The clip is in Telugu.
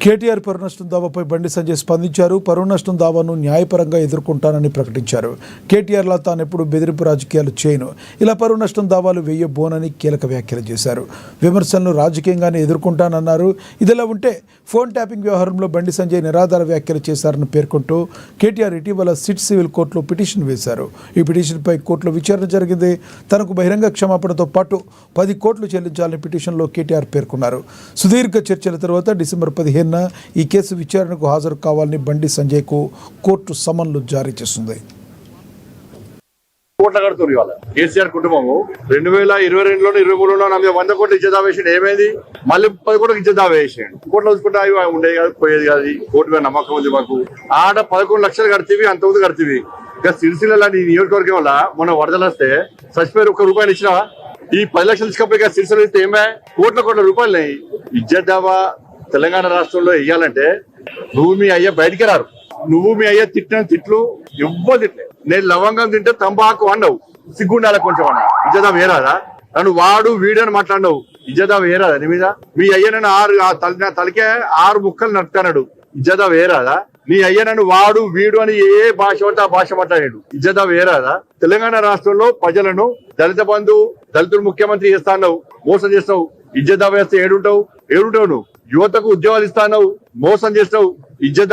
కేటీఆర్ పరువు నష్టం దావాపై బండి సంజయ్ స్పందించారు. పరువు నష్టం దావాను న్యాయపరంగా ఎదుర్కొంటానని ప్రకటించారు. కేటీఆర్లా తానెప్పుడు బెదిరింపు రాజకీయాలు చేయను, ఇలా పరువు నష్టం దావాలు వేయబోనని కీలక వ్యాఖ్యలు చేశారు. విమర్శలను రాజకీయంగానే ఎదుర్కొంటానన్నారు. ఇదిలా ఉంటే ఫోన్ ట్యాపింగ్ వ్యవహారంలో బండి సంజయ్ నిరాధార వ్యాఖ్యలు చేశారని పేర్కొంటూ కేటీఆర్ ఇటీవల సిట్ సివిల్ కోర్టులో పిటిషన్ వేశారు. ఈ పిటిషన్పై కోర్టులో విచారణ జరిగింది. తనకు బహిరంగ క్షమాపణతో పాటు 10 కోట్లు చెల్లించాలని పిటిషన్లో కేటీఆర్ పేర్కొన్నారు. సుదీర్ఘ చర్చల తర్వాత డిసెంబర్ 15 ఈ కేసు విచారణకు హాజరు కావాలని బండి సంజయ్కు కోర్టు సమన్లు జారీ చేస్తుంది. కోట్ల కడుతున్నారు ఇవాళ కేసీఆర్ కుటుంబము 2022లో 23లో 100 కోట్లు ఇచ్చేదా వేసిండు. ఏమైంది? మళ్ళీ 10 కోట్లకు ఇచ్చేదా వేసిండు. కోట్లు చూసుకుంటే అవి ఉండేది కాదు, పోయేది కాదు. కోర్టు మీద నమ్మకం ఉంది మాకు. ఆడ 11 లక్షలు కడితేవి, అంత ఉంది కడితేవి. ఇక సిరిసిల్ల నియోజకవర్గం వల్ల మొన్న వరదలు వస్తే చచ్చిపోయి ₹1 ఇచ్చినా ఈ 10 లక్షలు ఇసుకపోయి సిరిసిల్ల ఇస్తే ఏమే కోట్ల రూపాయలు ఇజ్జత్ తెలంగాణ రాష్ట్రంలో వెయ్యాలంటే నువ్వు మీ అయ్య బయటికి రారు. నువ్వు మీ అయ్య తిట్టిన తిట్లు ఎవ్వరు తిట్లే. నేను లవంగం తింటే తంబాకు అన్నావు, సిగ్గుండాల కొంచెం అన్నా. ఇజ్జత వేరాదా? నన్ను వాడు వీడని మాట్లాడినావు, ఇజ్జత వేరాదా నీ మీద? మీ అయ్య నన్ను తలకే 6 ముక్కలు నడుపుతాడు, ఇజ్జత వేరాదా? నీ అయ్య నన్ను వాడు వీడు అని ఏ భాష పడితే ఆ భాష మాట్లాడాడు, ఇజ్జత వేరాదా? తెలంగాణ రాష్ట్రంలో ప్రజలను దళిత బంధు, దళితుడు ముఖ్యమంత్రి చేస్తావు, మోసం చేస్తావు. ఇజ్జత వేస్తే ఏడుంటావు నువ్వు? యువతకు ఉద్యోగాలు ఇస్తావు, మోసం చేస్తావు. ఇజ్జత